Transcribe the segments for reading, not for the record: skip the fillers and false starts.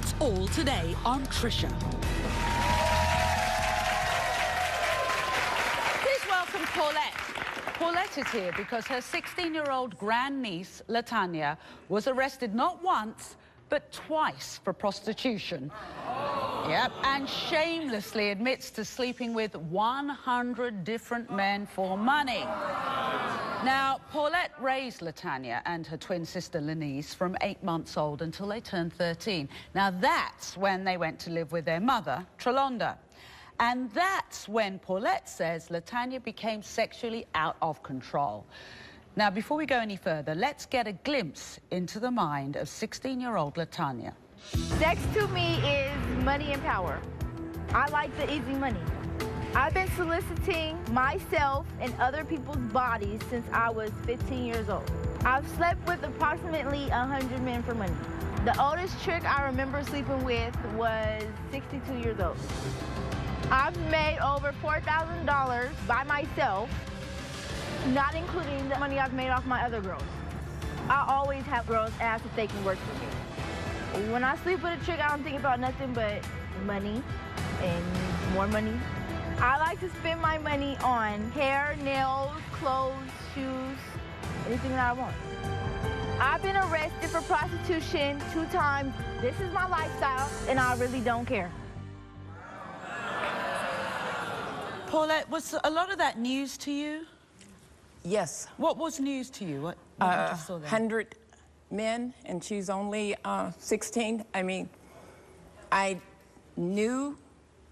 It's all today on Trisha. Please welcome Paulette. Paulette is here because her 16-year-old grandniece, Latanya, was arrested not once, but twice for prostitution. Yep, and shamelessly admits to sleeping with 100 different men for money. Now, Paulette raised Latanya and her twin sister, Lenice, from 8 months old until they turned 13. Now, that's when they went to live with their mother, Trelonda. And that's when Paulette says Latanya became sexually out of control. Now, before we go any further, let's get a glimpse into the mind of 16-year-old Latanya. Sex to me is money and power. I like the easy money. I've been soliciting myself and other people's bodies since I was 15 years old. I've slept with approximately 100 men for money. The oldest chick I remember sleeping with was 62 years old. I've made over $4,000 by myself, not including the money I've made off my other girls. I always have girls ask if they can work for me. When I sleep with a chick, I don't think about nothing but money and more money. I like to spend my money on hair, nails, clothes, shoes, anything that I want. I've been arrested for prostitution 2 times. This is my lifestyle, and I really don't care. Paulette, was a lot of that news to you? Yes. What was news to you? What you just saw there? 100 men, and she's only 16. I mean, I knew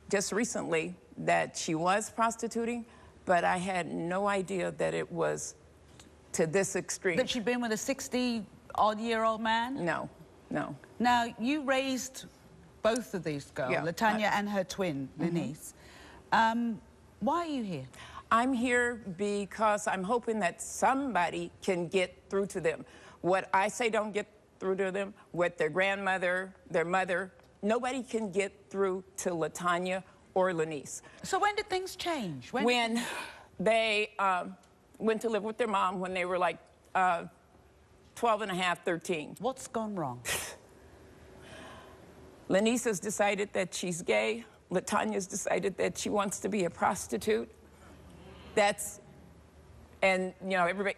just recently that she was prostituting, but I had no idea that it was to this extreme. That she'd been with a 60-odd-year-old man? No, no. Now, you raised both of these girls, Yeah, Latanya and her twin, Lenice. Why are you here? I'm here because I'm hoping that somebody can get through to them. What I say don't get through to them, what their grandmother, their mother, nobody can get through to Latanya or Lenice. So when did things change? When they went to live with their mom when they were like 12 and a half, 13. What's gone wrong? Lenice has decided that she's gay. Latanya's decided that she wants to be a prostitute. And you know, everybody,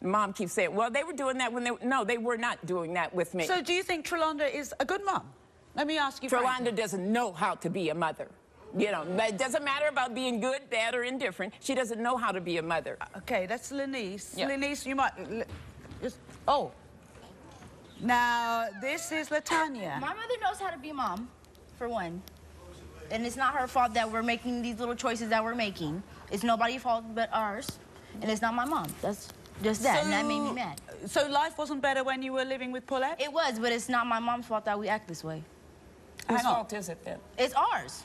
mom keeps saying, well, they were doing that when no, they were not doing that with me. So do you think Trelonda is a good mom? Let me ask you Trelonda doesn't know how to be a mother. You know, it doesn't matter about being good, bad, or indifferent. She doesn't know how to be a mother. Okay, that's Lenice. Yeah. Lenice, you might... Oh. Now, this is Latanya. My mother knows how to be a mom, for one. And it's not her fault that we're making these little choices that we're making. It's nobody's fault but ours. And it's not my mom. That's just that, and that made me mad. So life wasn't better when you were living with Paulette? It was, but it's not my mom's fault that we act this way. Whose fault is it then? It's ours.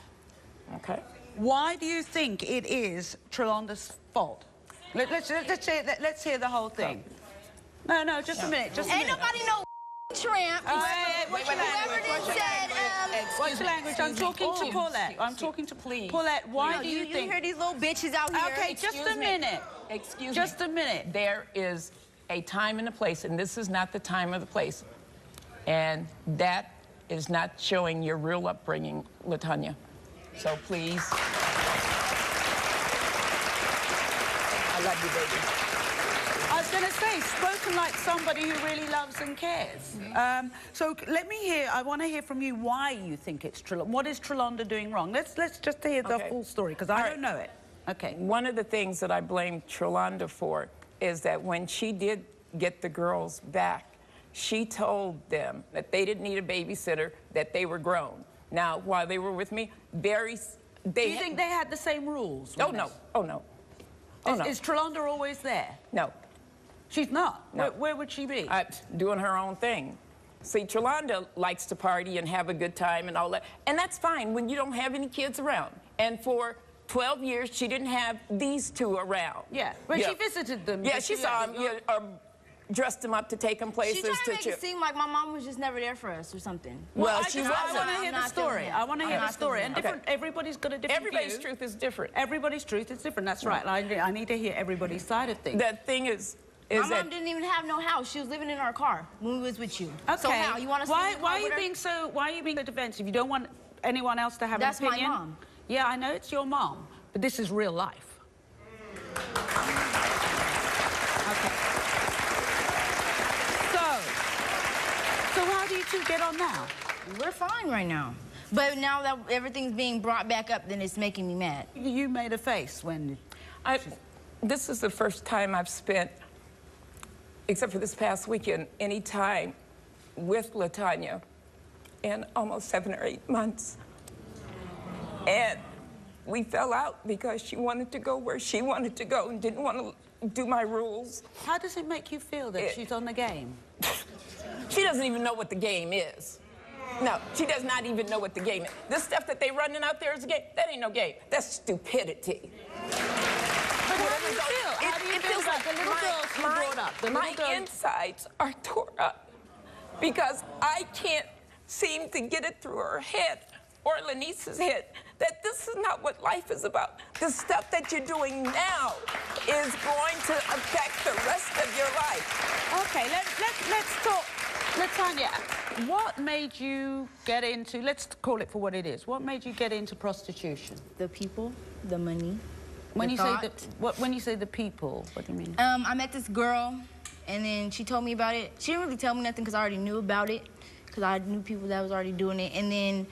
Okay. Why do you think it is Trelonda's fault? Let's hear the whole thing. No, just a minute, just a minute. Ain't nobody no tramp. What's your language? What's your language? I'm talking to Paulette. I'm talking to Paulette. Why do you think... You hear these little bitches out here? Okay, just a minute. Excuse me. Just a minute. There is a time and a place, and this is not the time or the place. And that is not showing your real upbringing, Latanya. So please. I love you, baby. I was going to say, spoken like somebody who really loves and cares. So let me hear, I want to hear from you why you think it's Trelonda. What is Trelonda doing wrong? Let's just hear the full story, because I don't know it. Okay. One of the things that I blame Trelonda for is that when she did get the girls back, she told them that they didn't need a babysitter, that they were grown. Now, while they were with me, Do you think they had the same rules? Oh, no. Oh, no. Oh, no. Is Trelonda always there? No. She's not? No. Where would she be? Doing her own thing. See, Trelonda likes to party and have a good time and all that. And that's fine when you don't have any kids around. And for 12 years, she didn't have these two around. Yeah, but she visited them. Yeah, she saw them, dressed them up to take them places. She's trying to make it seem like my mom was just never there for us or something. Well, I want to hear the story. I want to hear the story. And everybody's got a different Everybody's view. truth is different. Everybody's truth is different. That's right. I need to hear everybody's side of things. The thing is, is My mom didn't even have no house. She was living in our car when we was with you. Okay. So how you want to? Why are you being so defensive? You don't want anyone else to have an opinion? That's my mom. Yeah, I know it's your mom, but this is real life. Okay. So how do you two get on now? We're fine right now. But now that everything's being brought back up, then it's making me mad. You made a face when... This is the first time I've spent, except for this past weekend, any time with LaTanya in almost 7 or 8 months. And we fell out because she wanted to go where she wanted to go and didn't want to do my rules. How does it make you feel that she's on the game? She doesn't even know what the game is. No, she does not even know what the game is. This stuff that they running out there is a game. That ain't no game. That's stupidity. But how do you feel? How do you feel about the little girls you brought up? My insides are tore up because I can't seem to get it through her head or Lenice's head that this is not what life is about. The stuff that you're doing now is going to affect the rest of your life. Okay, let's talk. LaTanya, what made you get into, let's call it for what it is, what made you get into prostitution? The people, the money. When you say the people, what do you mean? I met this girl, and then she told me about it. She didn't really tell me nothing because I already knew about it, because I knew people that was already doing it. And then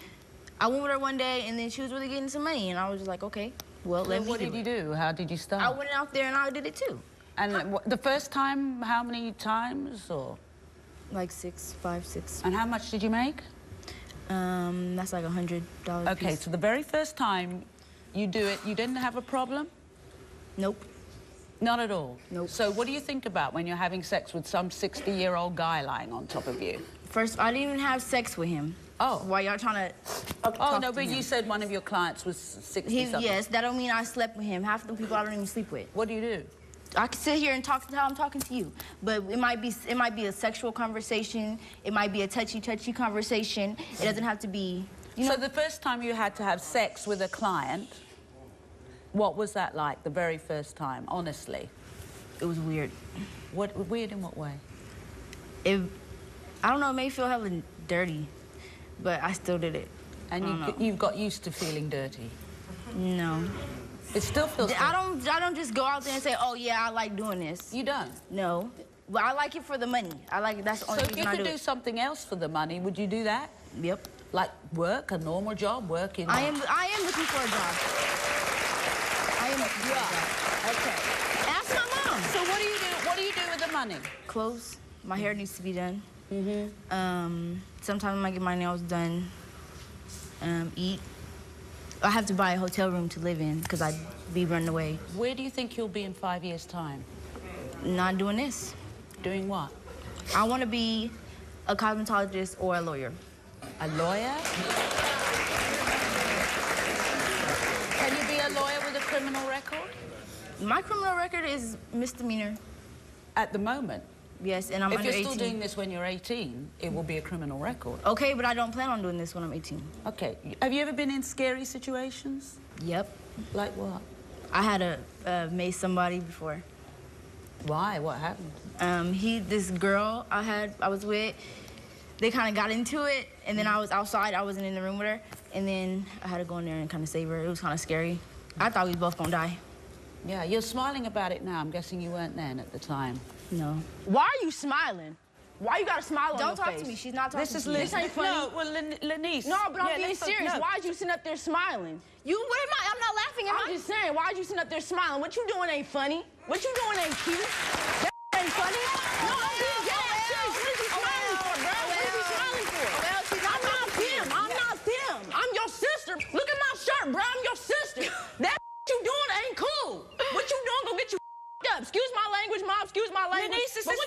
I went with her one day, and then she was really getting some money, and I was just like, okay, well, let me do it. What did you do? How did you start? I went out there and I did it too. And the first time, how many times, or? Like 5, 6. And how much did you make? That's like $100 a Okay, piece. so the very first time you do it, you didn't have a problem? Nope. Not at all? Nope. So what do you think about when you're having sex with some 60-year-old guy lying on top of you? First, I didn't even have sex with him. Oh. While y'all trying to Oh, no, but you said one of your clients was 60-something. Yes, that don't mean I slept with him. Half the people I don't even sleep with. What do you do? I can sit here and talk to how I'm talking to you, but it might be a sexual conversation. It might be a touchy conversation. It doesn't have to be, you know. So the first time you had to have sex with a client, what was that like, the very first time, honestly? It was weird. Weird in what way? I don't know, it made me feel hella dirty, but I still did it. And you've got used to feeling dirty? No. It still feels dirty. I don't just go out there and say, oh yeah, I like doing this. You don't? No. But I like it for the money. That's the only reason I do it. So if you could do something else for the money, would you do that? Yep. Like work, a normal job, work in... I am looking for a job. I am looking for a job. Okay. Ask my mom. So what do you do? What do you do with the money? Clothes. My hair needs to be done. Sometimes I might get my nails done. Eat. I have to buy a hotel room to live in because I'd be running away. Where do you think you'll be in 5 years' time? Not doing this. Doing what? I want to be a cosmetologist or a lawyer. A lawyer? Can you be a lawyer with a criminal record? My criminal record is misdemeanor. At the moment? Yes, and I'm under 18. If you're still doing this when you're 18, it will be a criminal record. Okay, but I don't plan on doing this when I'm 18. Okay. Have you ever been in scary situations? Yep. Like what? I had to mace somebody before. Why? What happened? This girl I was with, they kind of got into it, and then I was outside. I wasn't in the room with her, and then I had to go in there and kind of save her. It was kind of scary. I thought we was both gonna die. Yeah, you're smiling about it now. I'm guessing you weren't then at the time. No. Why are you smiling? Why you got a smile on your face? Don't talk to me. She's not talking to me. This ain't funny. No, well, Lenice. No, but I'm being serious. No. Why are you sitting up there smiling? I'm not laughing. I'm just saying, why are you sitting up there smiling? What you doing ain't funny. What you doing ain't cute. That ain't funny. No, I'm being dead serious. What is he smiling for, bro? What is he smiling for? I'm not him. I'm not them. I'm your sister. Look at my shirt, bro. I'm your sister. That you doing ain't cool. What you doing gonna get you up. Excuse my language, Mom. Excuse my language. Lenice, but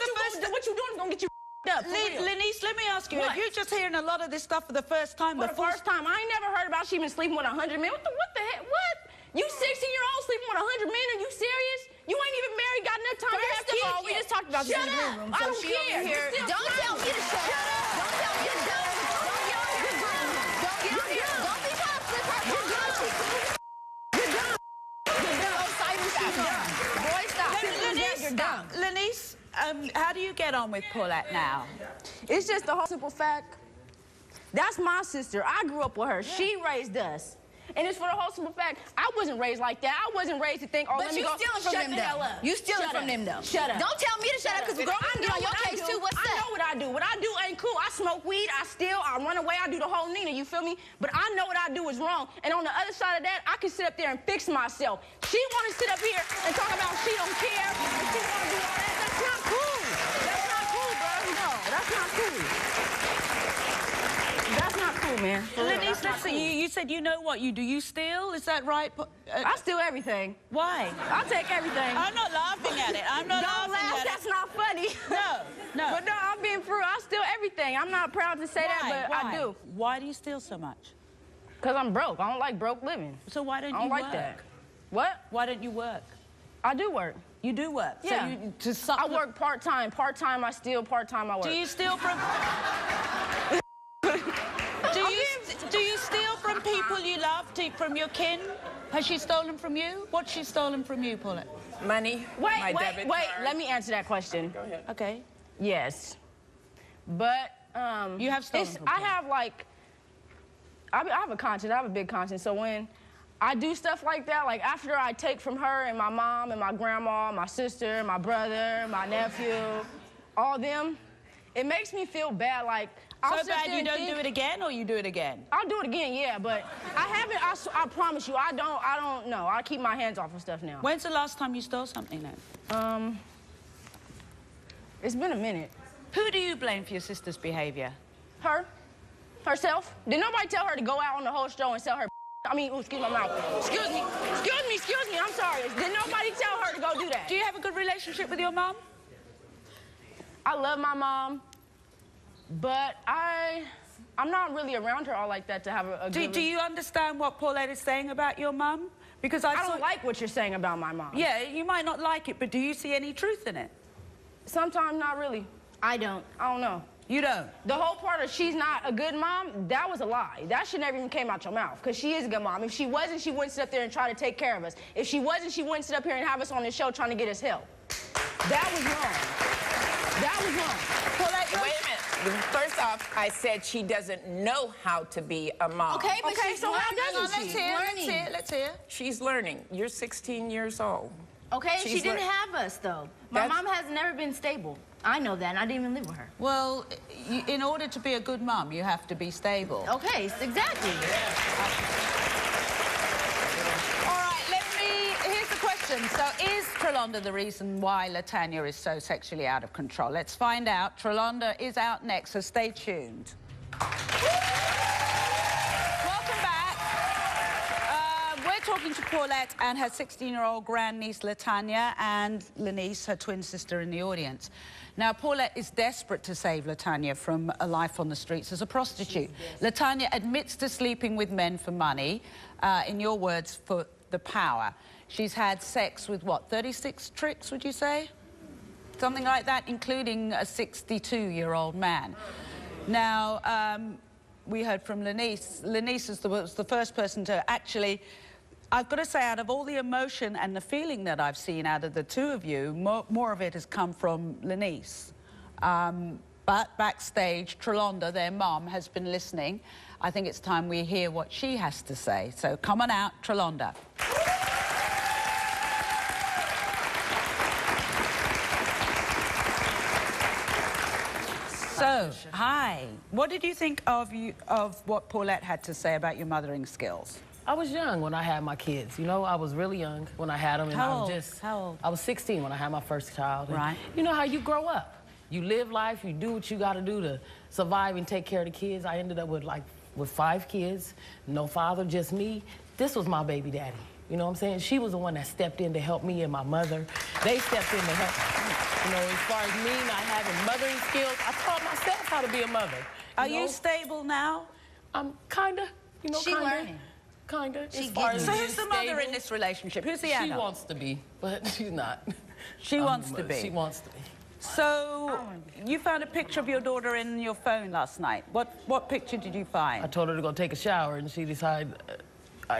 what you doing is gonna get you up. Lenice, let me ask you, What? if you're just hearing a lot of this stuff for the first time, For the first time, I ain't never heard about she been sleeping with 100 men. What the heck? What? You 16-year-old sleeping with 100 men? Are you serious? You ain't even married, got enough time to have kids. First of all, we just talked about this in the green room. I don't care. Don't tell me to shut up. Don't tell me to shut up. Don't yell at your girl. Don't yell at your girl. Don't be trying to flip her. You're done. You're done. Boy, stop. Lenice, How do you get on with Paulette now? It's just the whole simple fact. That's my sister. I grew up with her. Yeah. She raised us. And it's for the whole simple fact, I wasn't raised like that. I wasn't raised to think, oh, let me go. But you stealing from them, though. You stealing from them, though. Shut up. Don't tell me to shut up, because girl, I'm get on your case, too. What's that? I know what I do. What I do ain't cool. I smoke weed, I steal, I run away, I do the whole Nina, you feel me? But I know what I do is wrong. And on the other side of that, I can sit up there and fix myself. She want to sit up here and talk about she don't care, and she want to do all that. That's not cool. That's not cool, bro. No, that's not cool. That's not cool, man. Lenise, let's see. You said you know what you do. You steal? Is that right? I steal everything. Why? I take everything. I'm not laughing at it. I'm not Don't laughing laugh. at That's it. not funny. No. But no, I'm being true. I steal everything. I'm not proud to say that, but Why? I do. Why do you steal so much? Because I'm broke. I don't like broke living. So why don't you work? I don't like that. What? Why don't you work? I do work. You do work? Yeah. So I work part-time. Part-time I steal, part-time I work. Do you steal from... Do you steal from people you love, from your kin? Has she stolen from you? What's she stolen from you, Paulette? Money. Wait. Let me answer that question. Go ahead. Okay. Yes. But, you have stolen from I have, like... I have a conscience. I have a big conscience. So when I do stuff like that, like after I take from her and my mom and my grandma, my sister, my brother, my nephew, all them, it makes me feel bad. Like, so bad you don't do it again, or you do it again? I'll do it again, yeah, but I haven't, I promise you, I don't know. I keep my hands off of stuff now. When's the last time you stole something then? It's been a minute. Who do you blame for your sister's behavior? Her. Herself. Did nobody tell her to go out on the whole show and sell her I mean, excuse my mouth. Excuse me, I'm sorry. Did nobody tell her to go do that? Do you have a good relationship with your mom? I love my mom, but I'm not really around her all like that to have a good... Do you understand what Paulette is saying about your mom? Because I don't like what you're saying about my mom. Yeah, you might not like it, but do you see any truth in it? Sometimes not really. I don't know. You don't? The whole part of she's not a good mom, that was a lie. That should never even came out your mouth, because she is a good mom. If she wasn't, she wouldn't sit up there and try to take care of us. If she wasn't, she wouldn't sit up here and have us on this show trying to get us help. That was wrong. That was wrong. Paulette, wait a minute. First off, I said she doesn't know how to be a mom. Okay, but she's so how doesn't she? Let's hear. She's learning. You're 16 years old. Okay, she didn't have us, though. My mom has never been stable. I know that, and I didn't even live with her. Well, in order to be a good mom, you have to be stable. Okay, exactly. All right, here's the question. So, is Trelonda the reason why Latanya is so sexually out of control? Let's find out. Trelonda is out next, so stay tuned. Talking to Paulette and her 16-year-old grandniece, Latanya, and Lenise, her twin sister, in the audience. Now, Paulette is desperate to save Latanya from a life on the streets as a prostitute. Latanya admits to sleeping with men for money, in your words, for the power. She's had sex with, what, 36 tricks, would you say? Something like that, including a 62-year-old man. Now, we heard from Lenise. Lenise was the first person to actually... I've got to say, out of all the emotion and the feeling that I've seen out of the two of you, more of it has come from Lenise. But backstage, Trelonda, their mom, has been listening. I think it's time we hear what she has to say. So come on out, Trelonda. So, hi. What did you think of what Paulette had to say about your mothering skills? I was young when I had my kids. You know, I was really young when I had them. And How old? I was 16 when I had my first child. And right. You know how you grow up. You live life, you do what you got to do to survive and take care of the kids. I ended up with 5 kids, no father, just me. This was my baby daddy. You know what I'm saying? She was the one that stepped in to help me and my mother. They stepped in to help me. You know, as far as me not having mothering skills, I taught myself how to be a mother. Are you stable now? I'm kinda, you know, She's learning. Kinda. So who's the mother in this relationship? Who's the adult? She wants to be, but she's not. She wants to be. She wants to be. So, you found a picture of your daughter in your phone last night. What picture did you find? I told her to go take a shower, and she decided...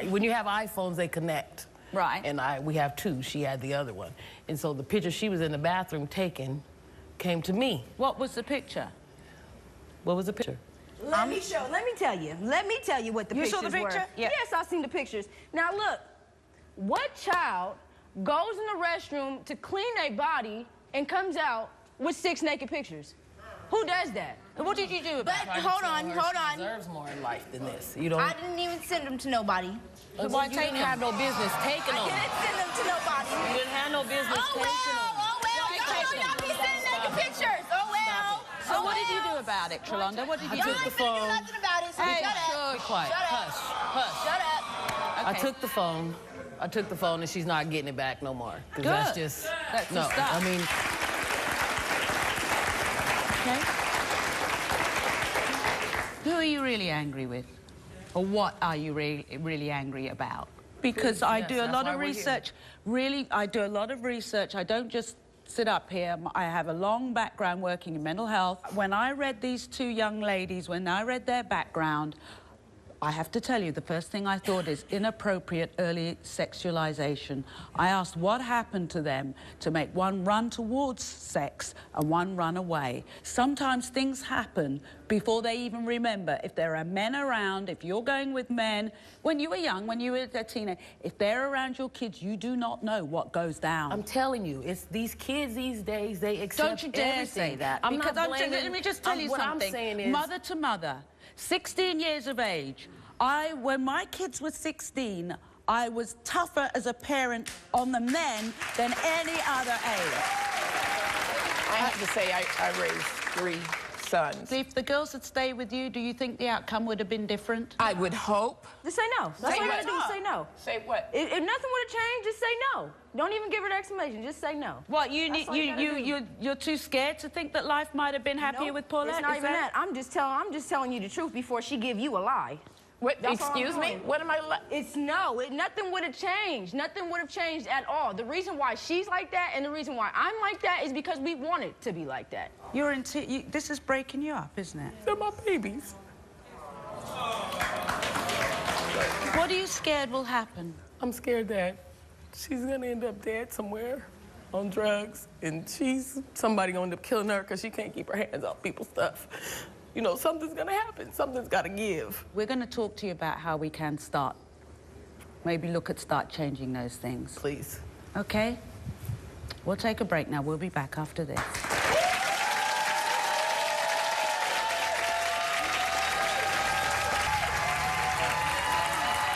when you have iPhones, they connect. Right. And we have 2. She had the other one. And so the picture, she was in the bathroom taking, came to me. What was the picture? What was the picture? Let me tell you what the pictures You saw the picture? were. Yeah. Yes, I seen the pictures. Now look, what child goes in the restroom to clean their body and comes out with 6 naked pictures? Who does that? What did you do about But it? hold on. She deserves more in life than this. You don't. I didn't even send them to nobody. Why you didn't have no business taking I them? didn't send them to nobody. You didn't have no business taking them. Y'all be sending naked pictures. Oh well. So what did you do about it, Trelonda? What did you I do? took the Y'all ain't finna do phone. nothing about it, so Hey, shut up. Be quiet. Shut up. Hush. Hush. Shut up. I took the phone. I took the phone, and she's not getting it back no more. 'Cause that's Good. just That's no. the stuff. I mean, Okay. Who are you really angry with? Or what are you really angry about? Because I do a that's lot why of we're here. research. Really, I do a lot of research. I don't just sit up here. I have a long background working in mental health. When I read these 2 young ladies, when I read their background, I have to tell you, the first thing I thought is inappropriate early sexualization. I asked what happened to them to make one run towards sex and one run away. Sometimes things happen before they even remember. If there are men around, if you're going with men, when you were young, when you were a teenager, if they're around your kids, you do not know what goes down. I'm telling you, it's these kids these days, they accept Don't you dare everything. say that. I'm because not I'm just, blaming, let me just tell you what something. I'm saying is, mother to mother, 16 years of age. When my kids were 16, I was tougher as a parent on them then than any other age. I have to say, I raised 3 sons. If the girls had stayed with you, do you think the outcome would have been different? I would hope. Just say no. That's all you what? gotta do is say no. Say what? If nothing would have changed, just say no. Don't even give her the explanation. Just say no. What, That's all you gotta do. you're too scared to think that life might have been happier Nope, with Paulette? It's not Is even that. I'm just telling you the truth before she give you a lie. What? That's all I'm Excuse me? doing. What am I? It's no. Nothing would have changed. Nothing would have changed at all. The reason why she's like that and the reason why I'm like that is because we want it to be like that. This is breaking you up, isn't it? they're my babies. What are you scared will happen? I'm scared that she's gonna end up dead somewhere on drugs, and somebody gonna end up killing her because she can't keep her hands off people's stuff. You know, something's gonna happen. Something's gotta give. We're going to talk to you about how we can start, maybe start changing those things. Please. Okay? We'll take a break now. We'll be back after this.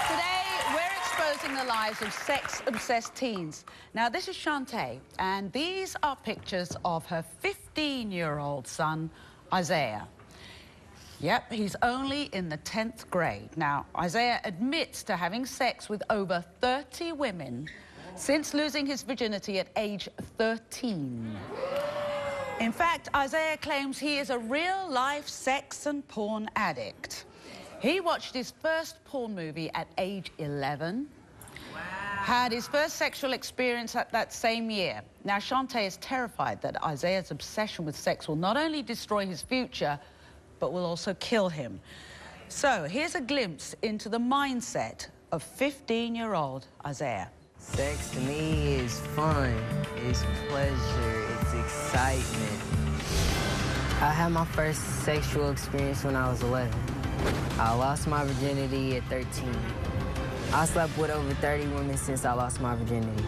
Today, we're exposing the lives of sex-obsessed teens. Now, this is Shantae, and these are pictures of her 15-year-old son, Isaiah. Yep, he's only in the 10th grade. Now, Isaiah admits to having sex with over 30 women since losing his virginity at age 13. In fact, Isaiah claims he is a real-life sex and porn addict. He watched his first porn movie at age 11, had his first sexual experience at that same year. Now, Shantae is terrified that Isaiah's obsession with sex will not only destroy his future, but will also kill him. So here's a glimpse into the mindset of 15-year-old Isaiah. Sex to me is fun, it's pleasure, it's excitement. I had my first sexual experience when I was 11. I lost my virginity at 13. I slept with over 30 women since I lost my virginity.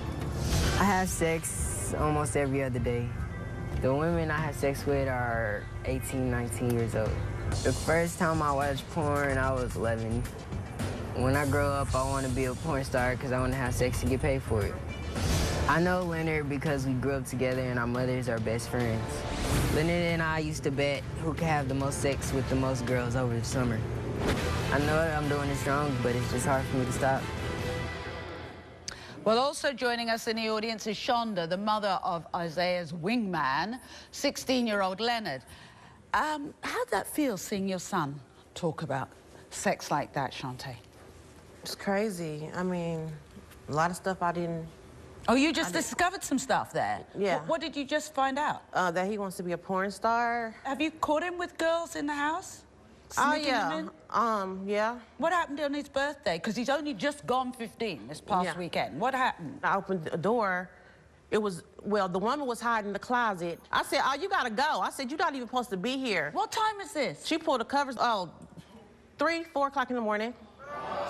I have sex almost every other day. The women I have sex with are 18, 19 years old. The first time I watched porn, I was 11. When I grow up, I want to be a porn star because I want to have sex and get paid for it. I know Leonard because we grew up together and our mothers are best friends. Leonard and I used to bet who could have the most sex with the most girls over the summer. I know I'm doing it wrong, but it's just hard for me to stop. Well, also joining us in the audience is Shonda, the mother of Isaiah's wingman, 16-year-old Leonard. How'd that feel, seeing your son talk about sex like that, Shantae? It's crazy. I mean, a lot of stuff I didn't... Oh, you just discovered some stuff there? Yeah. What did you just find out? That he wants to be a porn star. Have you caught him with girls in the house? Oh, Sneaking them yeah. in? Yeah. What happened on his birthday? Because he's only just gone 15 this past weekend. What happened? I opened the door, It was, well, the woman was hiding in the closet. I said, oh, you gotta go. I said, you're not even supposed to be here. What time is this? She pulled the covers, 3, 4 o'clock in the morning.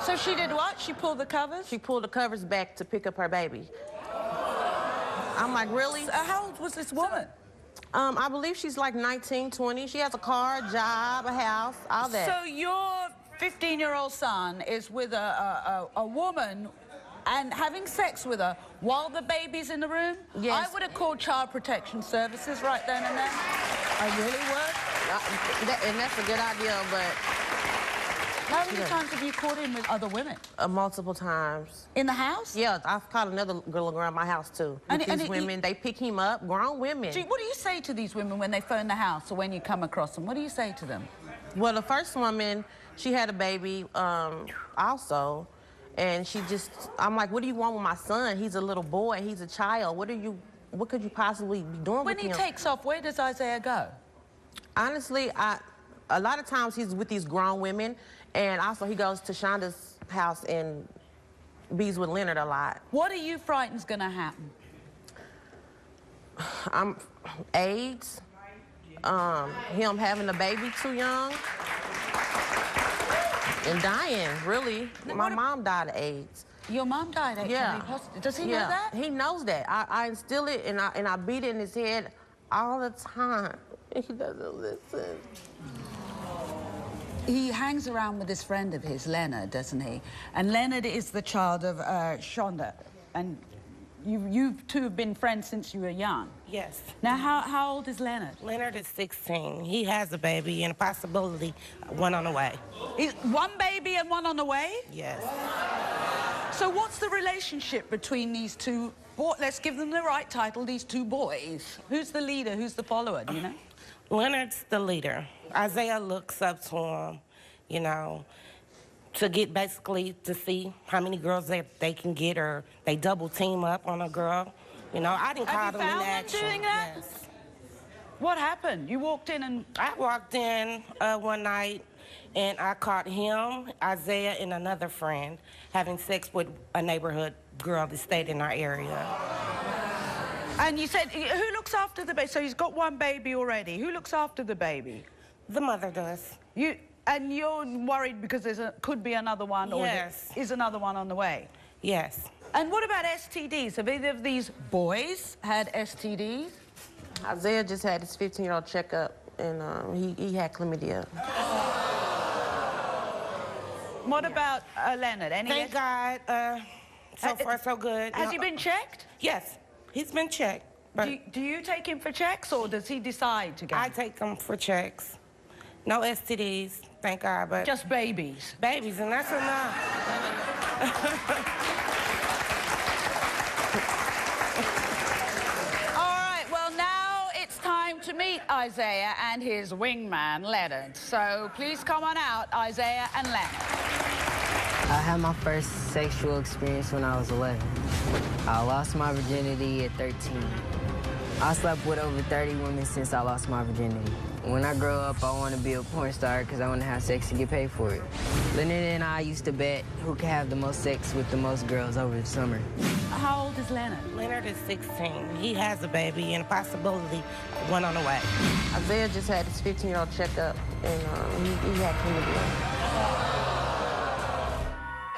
So she did what? She pulled the covers? She pulled the covers back to pick up her baby. I'm like, really? So how old was this woman? I believe she's like 19, 20. She has a car, a job, a house, all that. So your 15-year-old son is with a woman and having sex with her while the baby's in the room? Yes. I would have called Child Protection Services right then and there. I really would. And that's a good idea, but... How many times have you caught him with other women? Multiple times. In the house? Yeah, I've caught another girl around my house, too. These women, they pick him up, grown women. Gee, what do you say to these women when they phone the house or when you come across them? What do you say to them? Well, the first woman, she had a baby also, and she just, I'm like, what do you want with my son? He's a little boy, he's a child. What could you possibly be doing with him? When he takes off, where does Isaiah go? Honestly, a lot of times he's with these grown women, and also he goes to Shonda's house and bees with Leonard a lot. What are you frightened is gonna happen? AIDS, him having a baby too young, and dying, really. My mom died of AIDS. Your mom died of Yeah. HIV positive. Does he know that? He knows that. I instill it and I beat it in his head all the time. He doesn't listen. He hangs around with this friend of his, Leonard, doesn't he? And Leonard is the child of Shonda. And you two have been friends since you were young. Yes. Now, how old is Leonard? Leonard is 16. He has a baby and a possibility one on the way. One baby and one on the way? Yes. So what's the relationship between these two? Let's give them the right title, these two boys. Who's the leader? Who's the follower, do you know? Leonard's the leader. Isaiah looks up to him, you know, to get basically to see how many girls they can get, or they double team up on a girl. You know, I didn't call them in action. Doing that? Yes. What happened? You walked in and... I walked in one night and I caught him, Isaiah, and another friend having sex with a neighborhood girl that stayed in our area. And you said, who looks after the baby? So he's got one baby already. Who looks after the baby? The mother does. And you're worried because could be another one, or yes. is another one on the way? Yes. And what about STDs? Have either of these boys had STDs? Isaiah just had his 15-year-old checkup, and he had chlamydia. What about Leonard? Thank God. So far, so good. Has he been checked? Yes, he's been checked. But do you take him for checks, or does he decide to get? I take him for checks. No STDs, thank God, but... Just babies? Babies, and that's enough. All right, well, now it's time to meet Isaiah and his wingman, Leonard. So please come on out, Isaiah and Leonard. I had my first sexual experience when I was 11. I lost my virginity at 13. I slept with over 30 women since I lost my virginity. When I grow up, I want to be a porn star because I want to have sex and get paid for it. Leonard and I used to bet who could have the most sex with the most girls over the summer. How old is Leonard? Leonard is 16. He has a baby and a possibility one on the way. Isaiah just had his 15-year-old checkup, and he had chlamydia.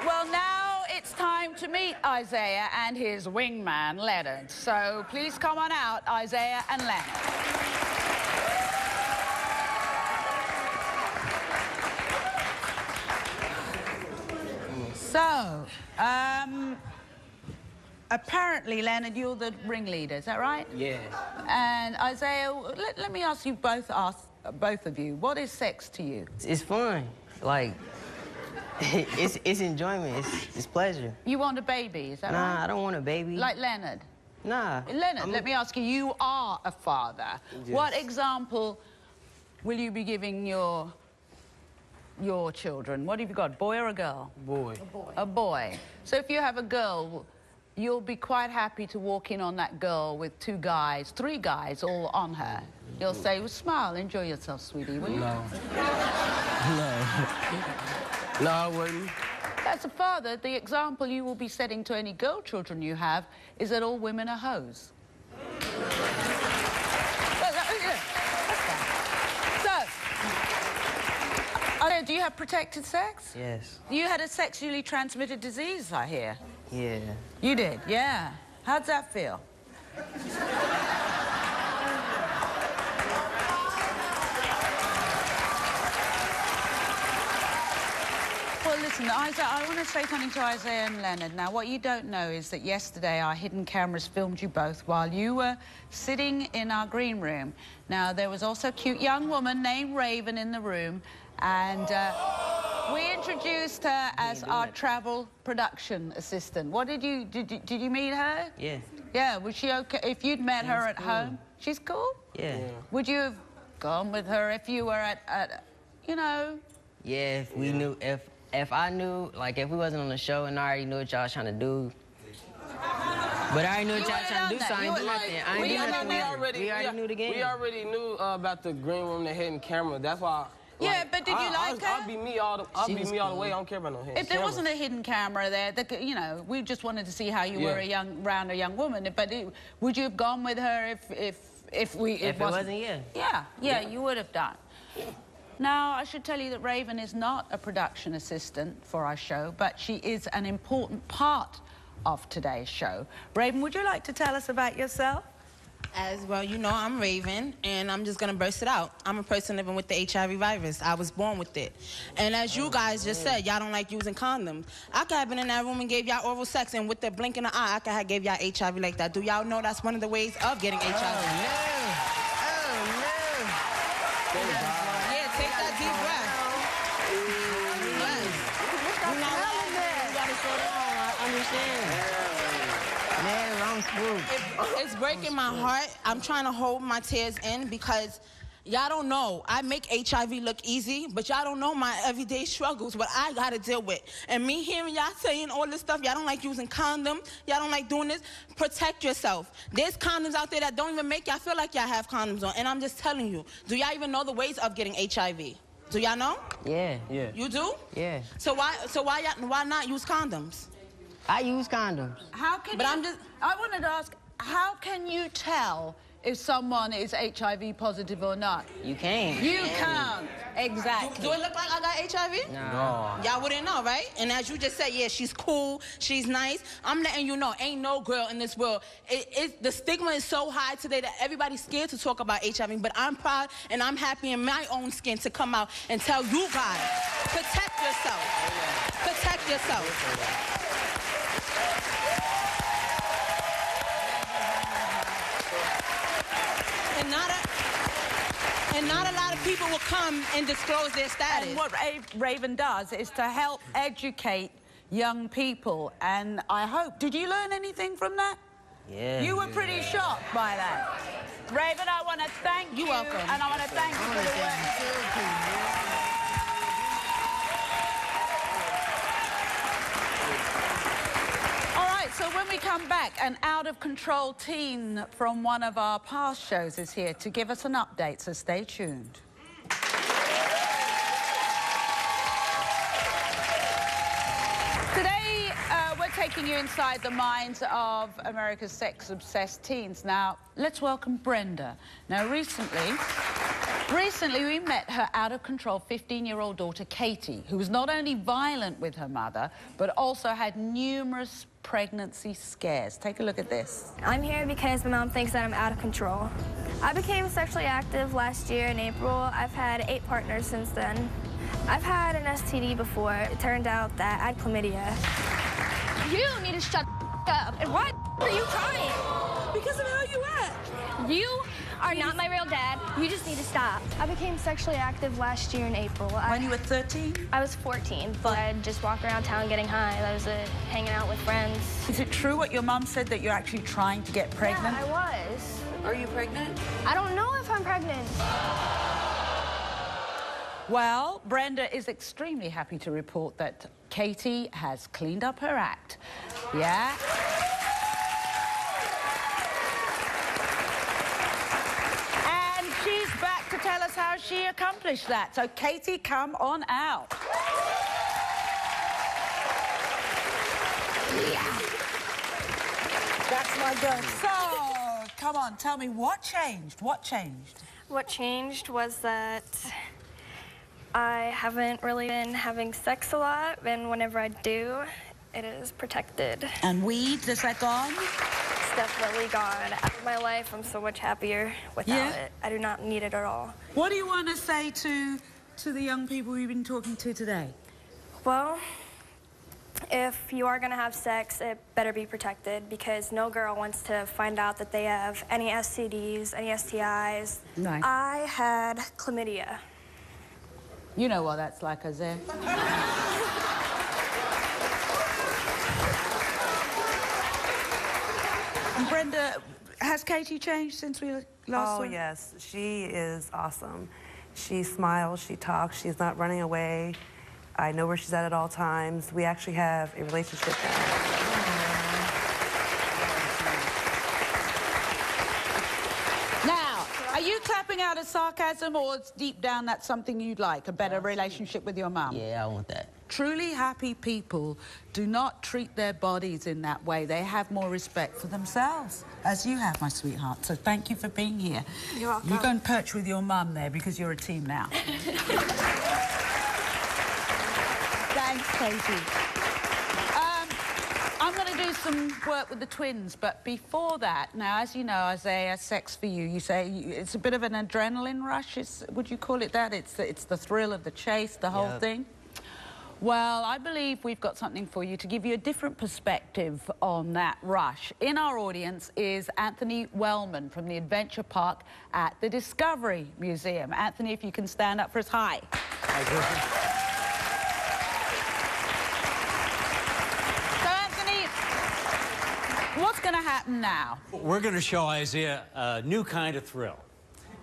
Well, now it's time to meet Isaiah and his wingman, Leonard. So please come on out, Isaiah and Leonard. So, apparently, Leonard, you're the ringleader, is that right? Yeah. And Isaiah, let me ask both of you, what is sex to you? It's fun. Like, it's enjoyment. It's pleasure. You want a baby, is that right? Nah, I don't want a baby. Like Leonard? Nah. Leonard, let me ask you, you are a father. Yes. What example will you be giving your children? What have you got, boy or a girl? Boy. A boy. A boy. So if you have a girl, you'll be quite happy to walk in on that girl with three guys all on her. You'll say, well, smile, enjoy yourself, sweetie, will you? No. No. No, I wouldn't. As a father, the example you will be setting to any girl children you have is that all women are hoes. So, do you have protected sex? Yes. You had a sexually transmitted disease, I hear. Yeah. You did, yeah. How'd that feel? Well, listen, Isaiah, I want to say something to Isaiah and Leonard. Now, what you don't know is that yesterday our hidden cameras filmed you both while you were sitting in our green room. Now, there was also a cute young woman named Raven in the room, and we introduced her as our travel production assistant. What did you meet her? Yeah. Yeah, was she okay? If you'd met her at home, she's cool? Yeah. Would you have gone with her if you were at you know? Yeah, if we knew, if I knew, like, if we wasn't on the show and I already knew what y'all was trying to do. But I already knew what y'all was trying to do, so I ain't do nothing. I ain't do nothing. We already knew the game. We already knew about the green room, the hidden camera. That's why. Yeah, but did you like her? I'll be me all the way. I don't care about no hidden camera. If there wasn't a hidden camera there, you know, we just wanted to see how you were around a young woman. But would you have gone with her if it wasn't? Yeah, you would have done. Now, I should tell you that Raven is not a production assistant for our show, but she is an important part of today's show. Raven, would you like to tell us about yourself? As well, you know, I'm Raven, and I'm just gonna burst it out. I'm a person living with the HIV virus. I was born with it. And as you guys just said, y'all don't like using condoms. I could have been in that room and gave y'all oral sex, and with the blink in the eye, I could have gave y'all HIV like that. Do y'all know that's one of the ways of getting HIV? Oh, no. Yeah, take that deep breath. You gotta slow down. I understand. Man, I'm spooked. It's breaking my heart. I'm trying to hold my tears in because y'all don't know. I make HIV look easy, but y'all don't know my everyday struggles, what I gotta deal with. And me hearing y'all saying all this stuff, y'all don't like using condoms, y'all don't like doing this, protect yourself. There's condoms out there that don't even make y'all feel like y'all have condoms on. And I'm just telling you, do y'all even know the ways of getting HIV? Do y'all know? Yeah. You do? Yeah. So why not use condoms? I use condoms. How can I wanted to ask, how can you tell if someone is HIV positive or not? You can't. You can't. Exactly. Do it look like I got HIV? No. Y'all wouldn't know, right? And as you just said, yeah, she's cool, she's nice. I'm letting you know, ain't no girl in this world. The stigma is so high today that everybody's scared to talk about HIV, but I'm proud and I'm happy in my own skin to come out and tell you guys, protect yourself. Protect yourself. And not a lot of people will come and disclose their status. And what Raven does is to help educate young people. And I hope, did you learn anything from that? Yeah. You were pretty shocked by that. Raven, I want to thank you. You're welcome. And I want to thank you for the work. So when we come back, an out-of-control teen from one of our past shows is here to give us an update, so stay tuned. Today, we're taking you inside the minds of America's sex-obsessed teens. Now, let's welcome Brenda. Now, recently we met her out-of-control 15-year-old daughter, Katie, who was not only violent with her mother, but also had numerous pregnancy scares. Take a look at this. I'm here because my mom thinks that I'm out of control. I became sexually active last year in April. I've had 8 partners since then. I've had an STD before. It turned out that I had chlamydia. You need to shut up. And why are you crying? Because of how you act. You are not my real dad. You just need to stop. I became sexually active last year in April. When you were 13? I was 14, but I'd just walk around town getting high. I was hanging out with friends. Is it true what your mom said, that you're actually trying to get pregnant? Yeah, I was. Are you pregnant? I don't know if I'm pregnant. Well, Brenda is extremely happy to report that Katie has cleaned up her act. Yeah? And she's back to tell us how she accomplished that. So, Katie, come on out. That's my girl. So, come on, tell me, what changed? What changed? What changed was that I haven't really been having sex a lot, and whenever I do, it is protected. And weed, is that gone? It's definitely gone. Out of my life, I'm so much happier without it. I do not need it at all. What do you want to say to the young people you've been talking to today? Well, if you are going to have sex, it better be protected, because no girl wants to find out that they have any STDs, any STIs. Nice. I had chlamydia. You know what that's like, Isaiah. And Brenda, has Katie changed since we last saw her? Oh, yes. She is awesome. She smiles, she talks, she's not running away. I know where she's at all times. We actually have a relationship now. Now, are you clapping out as sarcasm, or deep down that's something you'd like, a better relationship with your mum? Yeah, I want that. Truly happy people do not treat their bodies in that way. They have more respect for themselves, as you have, my sweetheart. So thank you for being here. You're welcome. You go and perch with your mum there, because you're a team now. Thanks, Katie. I'm going to do some work with the twins, but before that, now, as you know, Isaiah, sex for you, you say it's a bit of an adrenaline rush, would you call it that? It's the thrill of the chase, the whole thing? Well, I believe we've got something for you to give you a different perspective on that rush. In our audience is Anthony Wellman from the Adventure Park at the Discovery Museum. Anthony, if you can stand up for us. Hi. What's going to happen now? We're going to show Isaiah a new kind of thrill.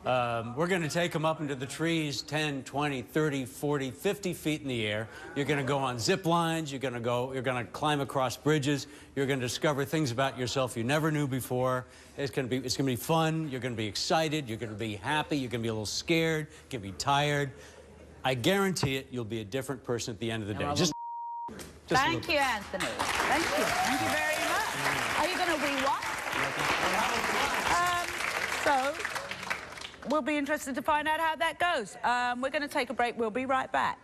We're going to take him up into the trees 10, 20, 30, 40, 50 feet in the air. You're going to go on zip lines. You're going to climb across bridges. You're going to discover things about yourself you never knew before. It's going to be fun. You're going to be excited. You're going to be happy. You're going to be a little scared. You're going to be tired. I guarantee it, you'll be a different person at the end of the day. Thank you, Anthony. Thank you. Thank you very much. Are you going to re-watch? So, we'll be interested to find out how that goes. We're going to take a break. We'll be right back.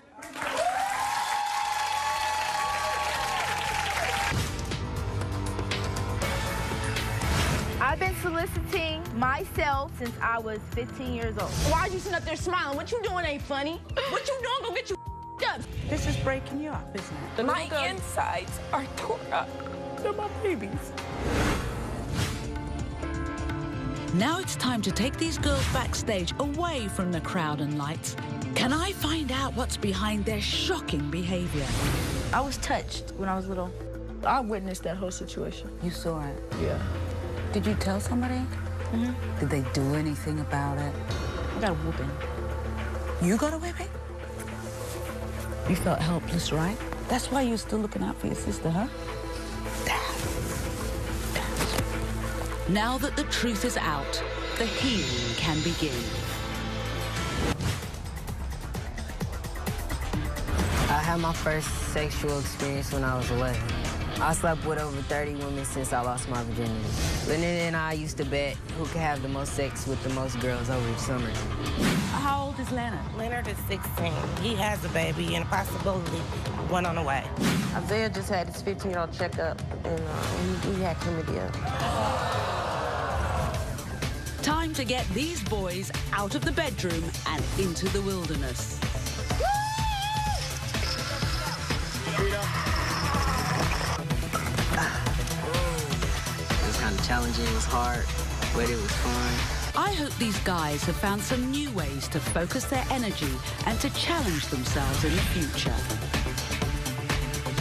I've been soliciting myself since I was 15 years old. Why are you sitting up there smiling? What you doing ain't funny. What you doing? Go get you up. This is breaking you up, isn't it? My insides are tore up. They're my babies. Now it's time to take these girls backstage away from the crowd and lights. Can I find out what's behind their shocking behavior? I was touched when I was little. I witnessed that whole situation. You saw it? Yeah. Did you tell somebody? Mm-hmm. Did they do anything about it? I got a whooping. You got a whipping? You felt helpless, right? That's why you're still looking out for your sister, huh? Now that the truth is out, the healing can begin. I had my first sexual experience when I was 11. I slept with over 30 women since I lost my virginity. Leonard and I used to bet who could have the most sex with the most girls over the summer. How old is Leonard? Leonard is 16. He has a baby and a possibility one on the way. Isaiah just had his 15-year-old checkup, and he had chlamydia. Time to get these boys out of the bedroom and into the wilderness. It was kind of challenging, it was hard, but it was fun. I hope these guys have found some new ways to focus their energy and to challenge themselves in the future.